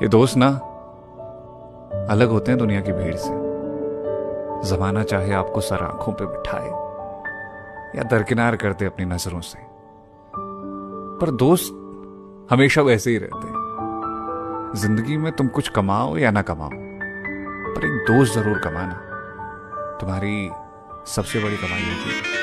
ये दोस्त ना अलग होते हैं दुनिया की भीड़ से। जमाना चाहे आपको सर आंखों पे बिठाए या दरकिनार कर दे अपनी नजरों से, पर दोस्त हमेशा वैसे ही रहते हैं। जिंदगी में तुम कुछ कमाओ या ना कमाओ, पर एक दोस्त जरूर कमाना, तुम्हारी सबसे बड़ी कमाई होगी।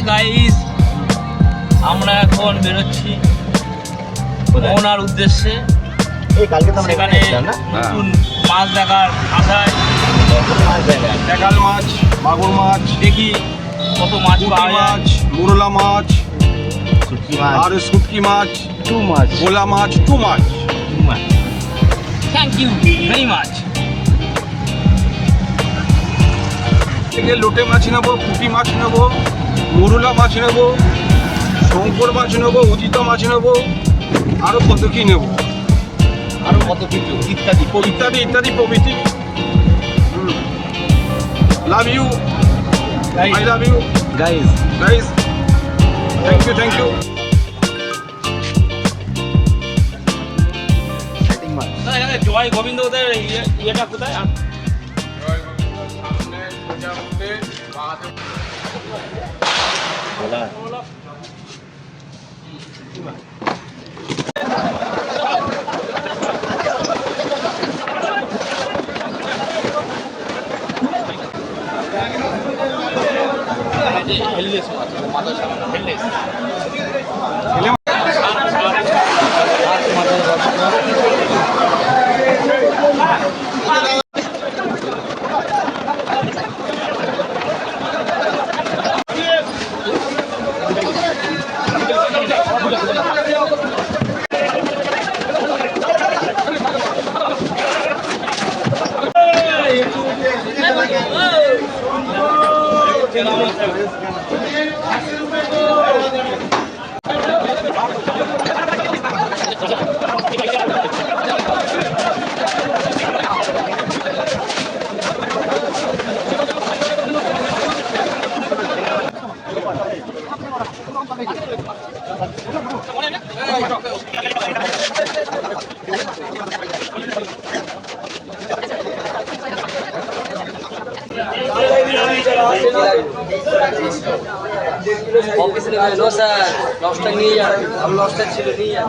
গাইস, আমরা এখন বেরোচ্ছি মোহনার উদ্দেশ্যে। সেখানে নতুন মাছ দেখার আশায় ট্যাকাল মাছ, মাগুর মাছ, দেখি কত মাছ পুঁটি পাওয়া যায়। মাছ, মোরলা মাছ, আর শুটকি মাছ, ভোলা মাছ, টু মাছ। Thank you very much. থেকে লোটে মাছ নেবো, পুঁটি মাছ নেবো, মোরলা মাছ নেবো, শঙ্কর মাছ নেবো, উদিত মাছ নেবো, আরো কত কি নেবো, আরো কত কিছু ইত্যাদি ইত্যাদি ইত্যাদি প্রভৃতি। Love you, I love you guys. Guys, thank you thank you. জয় গোবিন্দ ওদের ইয়েটা কোথায়? ऑफिस में नो सर लॉबस्टर नहीं है हम लॉबस्टर ছিল नहीं है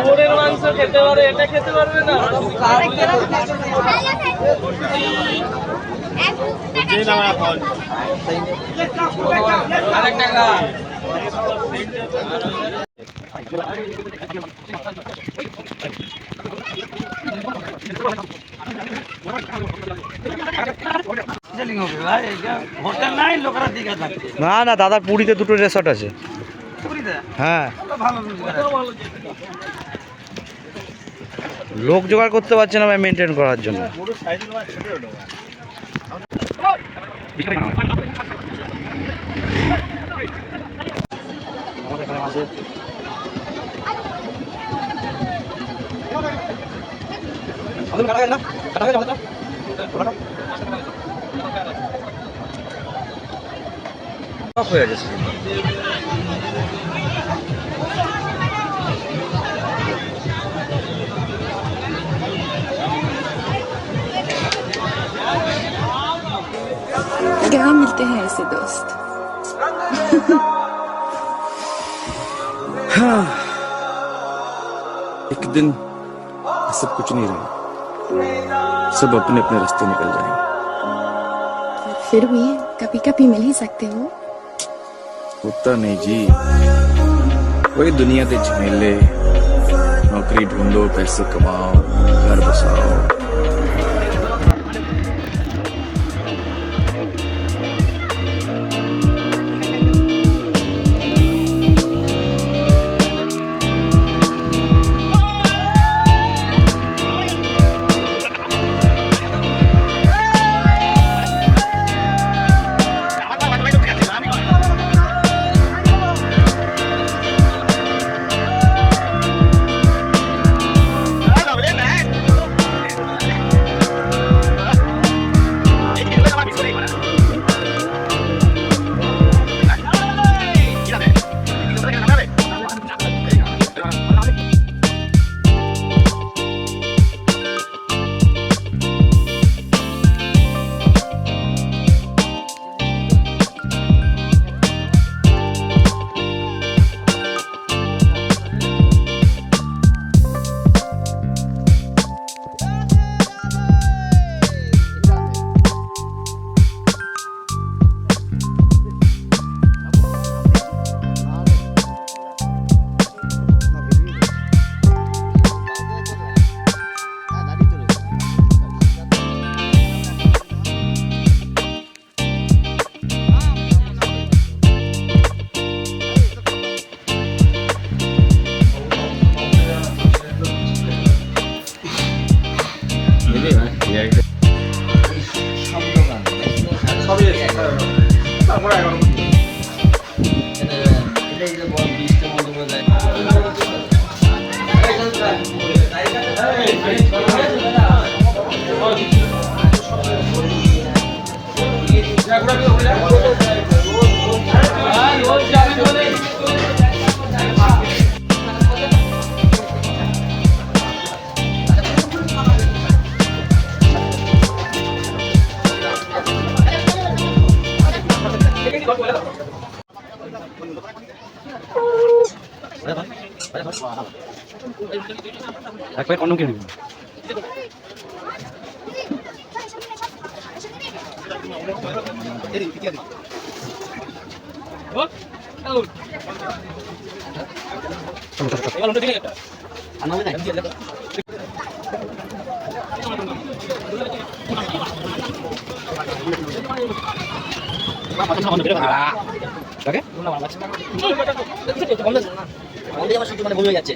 সুরের মাংস খেতে পারে এটা খেতে পারবে না যে না এখন আরেক টাকা না না দাদার পুরীতে দুটো রিসর্ট আছে। হ্যাঁ, লোক জোগাড় করতে পারছে না ভাই মেনটেন করার জন্য। হয়ে গেছে कहाँ मिलते हैं ऐसे दोस्त? हाँ, एक दिन सब कुछ नहीं रहा, सब अपने अपने रास्ते निकल जाएंगे। फिर भी कभी कभी मिल ही सकते हो। होता नहीं जी, वही दुनिया के झमेले, नौकरी ढूंढो, पैसे कमाओ, घर बसाओ। সবই আছে তারপরে 11 এটাই যে বল 20টা মতো বলে এক প্যাকেট কন্ডম কিনে দিবি। আমার শুধু মানে ভুল হয়ে যাচ্ছে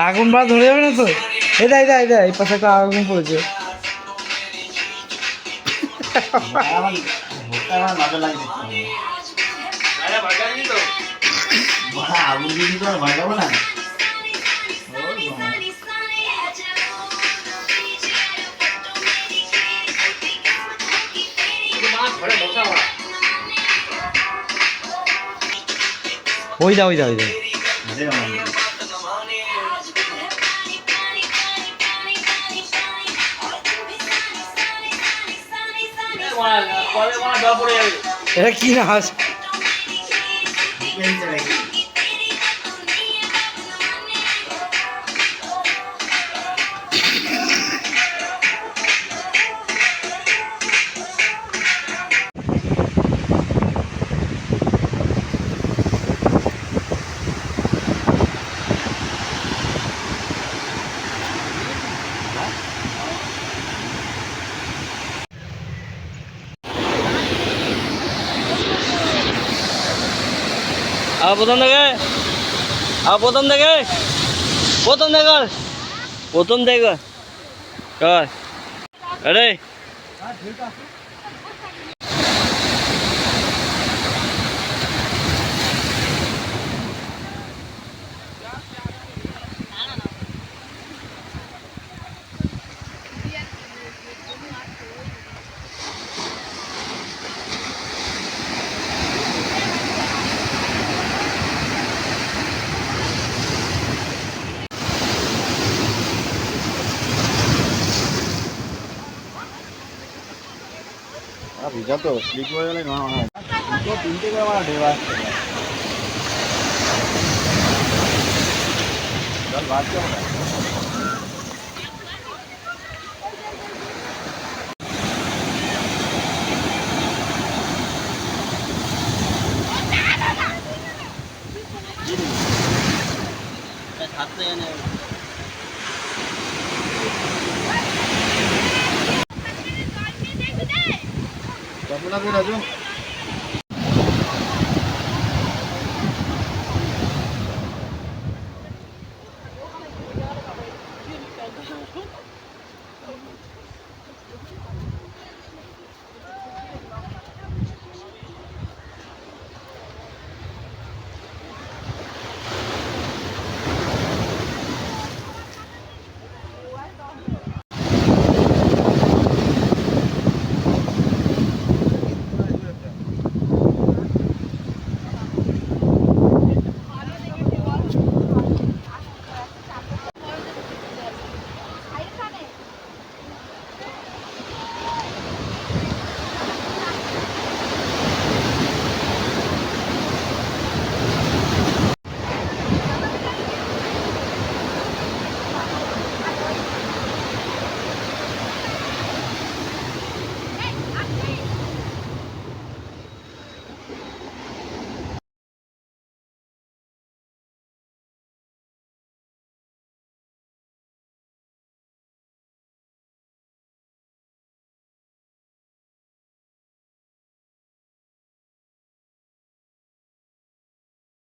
আগুন বা ধরে যাবে না তো? এটা এটা এটা এই পাশে একটা আগুন পড়েছে। ওই যা ওই যা ওই যা এটা কি নাচ? প্রথম থেকে প্রথম থেকে প্রথম থেকে প্রথম থেকে আরে ভিজা তো স্লিপ হয়ে গেলে না হয় 3টে করে আমার ঢেবা আসছে চল বাঁচতে হবে হাত থেকে নেই কত লাগবে রাজু